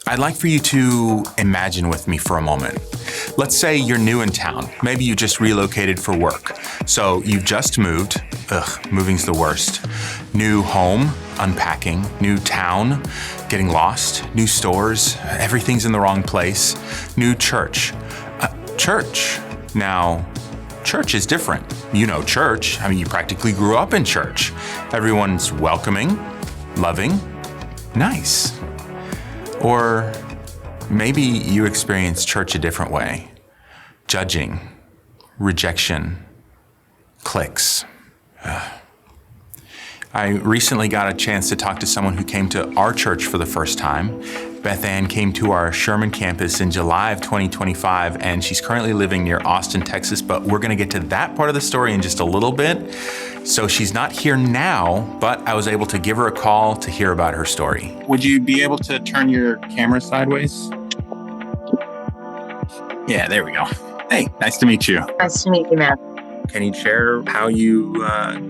I'd like for you to imagine with me for a moment. Let's say you're new in town. Maybe you just relocated for work. So you've just moved. Moving's the worst. New home, unpacking. New town, getting lost. New stores, everything's in the wrong place. New church. Church. Now, church is different. You know church. You practically grew up in church. Everyone's welcoming, loving, nice. Or maybe you experience church a different way. Judging, rejection, cliques. I recently got a chance to talk to someone who came to our church for the first time. Beth Ann came to our Sherman campus in July of 2025, and she's currently living near Austin, Texas, but we're gonna get to that part of the story in just a little bit. So she's not here now, but I was able to give her a call to hear about her story. Would you be able to turn your camera sideways? Yeah, there we go. Hey, nice to meet you. Nice to meet you, Matt. Can you share how you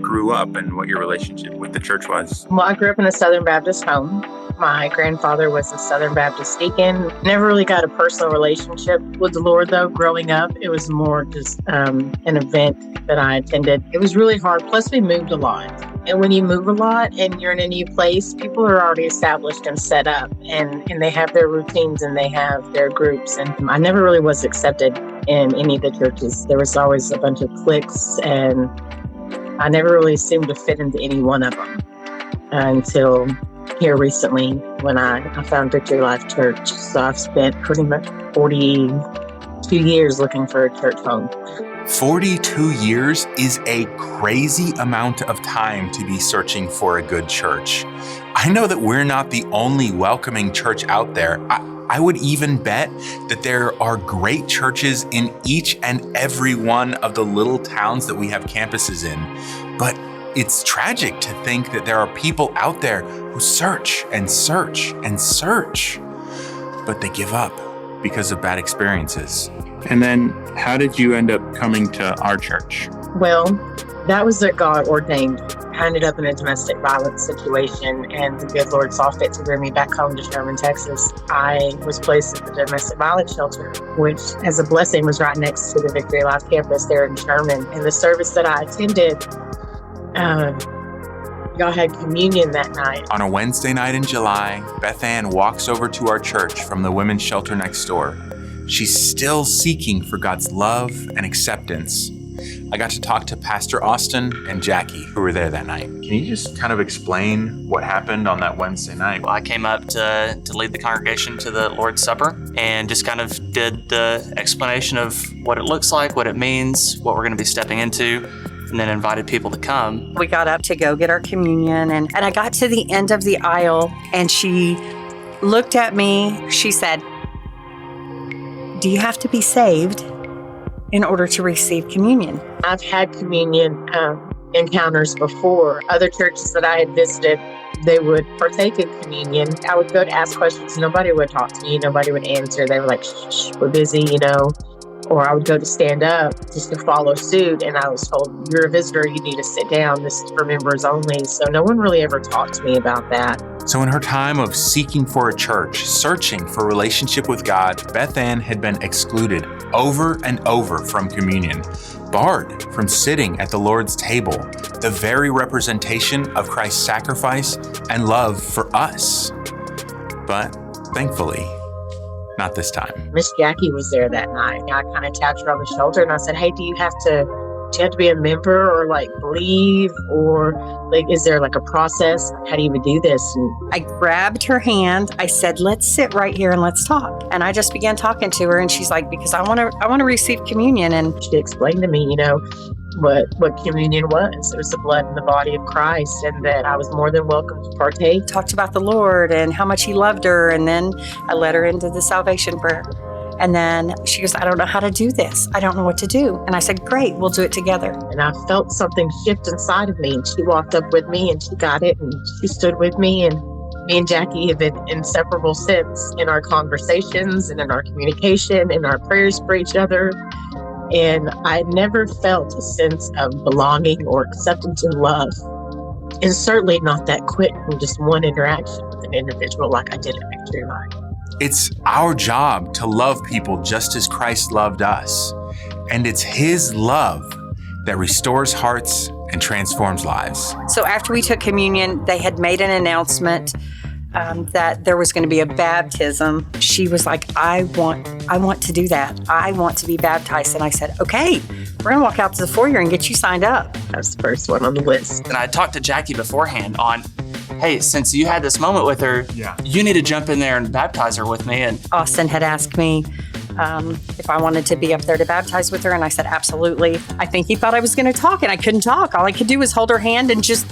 grew up and what your relationship with the church was? Well, I grew up in a Southern Baptist home. My grandfather was a Southern Baptist deacon. Never really got a personal relationship with the Lord, though, growing up. It was more just an event that I attended. It was really hard. Plus, we moved a lot. And when you move a lot and you're in a new place, people are already established and set up. And they have their routines and they have their groups. And I never really was accepted in any of the churches. There was always a bunch of cliques, and I never really seemed to fit into any one of them until here recently when I found Victory Life Church. So I've spent pretty much 42 years looking for a church home. 42 years is a crazy amount of time to be searching for a good church. I know that we're not the only welcoming church out there. I would even bet that there are great churches in each and every one of the little towns that we have campuses in. But it's tragic to think that there are people out there who search and search and search, but they give up because of bad experiences. And then how did you end up coming to our church? Well, that was a God ordained. I ended up in a domestic violence situation, and the good Lord saw fit to bring me back home to Sherman, Texas. I was placed at the domestic violence shelter, which, as a blessing, was right next to the Victory Life campus there in Sherman. And the service that I attended, y'all had communion that night. On a Wednesday night in July, Beth Ann walks over to our church from the women's shelter next door. She's still seeking for God's love and acceptance. I got to talk to Pastor Austin and Jackie, who were there that night. Can you just kind of explain what happened on that Wednesday night? Well, I came up to lead the congregation to the Lord's Supper and just kind of did the explanation of what it looks like, what it means, what we're going to be stepping into, and then invited people to come. We got up to go get our communion, and I got to the end of the aisle, and she looked at me. She said, "Do you have to be saved in order to receive communion?" I've had communion encounters before. Other churches that I had visited, they would partake in communion. I would go to ask questions. Nobody would talk to me. Nobody would answer. They were like, shh, we're busy, Or I would go to stand up just to follow suit, and I was told, you're a visitor, you need to sit down. This is for members only. So no one really ever talked to me about that. So in her time of seeking for a church, searching for relationship with God, Beth Ann had been excluded over and over from communion, barred from sitting at the Lord's table, the very representation of Christ's sacrifice and love for us. But thankfully, not this time. Miss Jackie was there that night. I kind of tapped her on the shoulder and I said, hey, do you have to be a member or believe, or is there a process? How do you even do this? And I grabbed her hand. I said, let's sit right here and let's talk. And I just began talking to her, and she's like, because I want to receive communion. And she explained to me, what communion was. It was the blood and the body of Christ, and that I was more than welcome to partake. Talked about the Lord and how much he loved her. And then I led her into the salvation prayer. And then she goes, I don't know how to do this. I don't know what to do. And I said, great, we'll do it together. And I felt something shift inside of me. And she walked up with me and she got it. And she stood with me. And me and Jackie have been inseparable since, in our conversations and in our communication and our prayers for each other. And I never felt a sense of belonging or acceptance and love. And certainly not that quick from just one interaction with an individual like I did at Victory Life. It's our job to love people just as Christ loved us. And it's His love that restores hearts and transforms lives. So after we took communion, they had made an announcement that there was going to be a baptism. She was like, I want to do that. I want to be baptized. And I said, okay, we're going to walk out to the foyer and get you signed up. I was the first one on the list. And I talked to Jackie beforehand on, hey, since you had this moment with her, you need to jump in there and baptize her with me. And Austin had asked me if I wanted to be up there to baptize with her. And I said, absolutely. I think he thought I was going to talk and I couldn't talk. All I could do was hold her hand and just,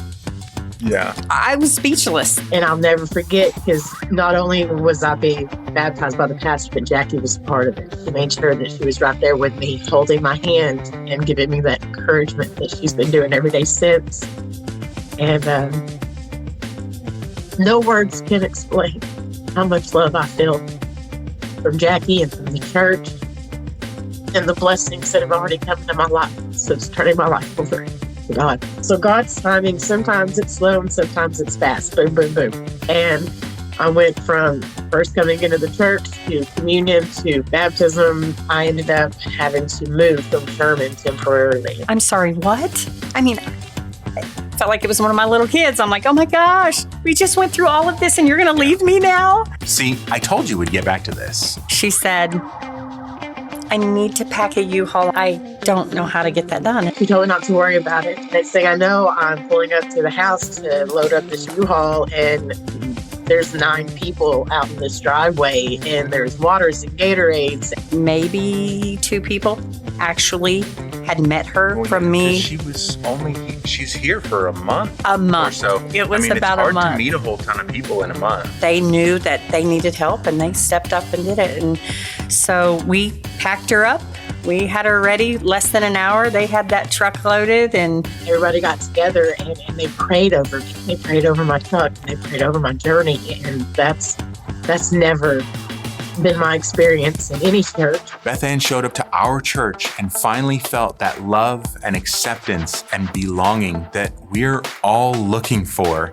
I was speechless. And I'll never forget, because not only was I being baptized by the pastor, but Jackie was a part of it. She made sure that she was right there with me, holding my hand and giving me that encouragement that she's been doing every day since. And no words can explain how much love I feel from Jackie and from the church and the blessings that have already come into my life since turning my life over to God. So God's timing, sometimes it's slow and sometimes it's fast. Boom, boom, boom. And I went from first coming into the church to communion to baptism. I ended up having to move from Sherman temporarily. I'm sorry, what? I mean, I felt like it was one of my little kids. I'm like, oh my gosh, we just went through all of this and you're going to leave me now? See, I told you we'd get back to this. She said, I need to pack a U-Haul. I don't know how to get that done. He told me not to worry about it. Next thing I know, I'm pulling up to the house to load up this U-Haul, and there's 9 people out in this driveway, and there's waters and Gatorades. Maybe 2 people actually had met her from me. She's here for a month. A month. Or so. It was it's about hard a month. to meet a whole ton of people in a month. They knew that they needed help and they stepped up and did it. And so we packed her up. We had her ready less than an hour. They had that truck loaded and Everybody got together and they prayed over me. They prayed over my truck. They prayed over my journey. And that's never been my experience in any church. Beth Ann showed up to our church and finally felt that love and acceptance and belonging that we're all looking for.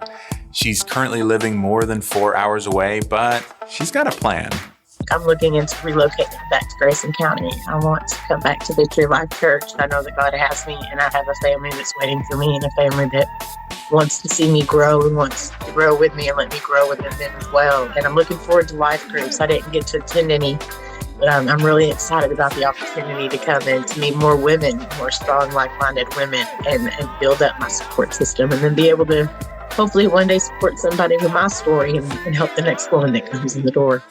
She's currently living more than 4 hours away, but she's got a plan. I'm looking into relocating back to Grayson County. I want to come back to Victory Life Church. I know that God has me, and I have a family that's waiting for me, and a family that wants to see me grow and wants to grow with me and let me grow with them as well. And I'm looking forward to life groups. I didn't get to attend any, but I'm really excited about the opportunity to come and to meet more women, more strong, like-minded women, and build up my support system, and then be able to hopefully one day support somebody with my story and help the next woman that comes in the door.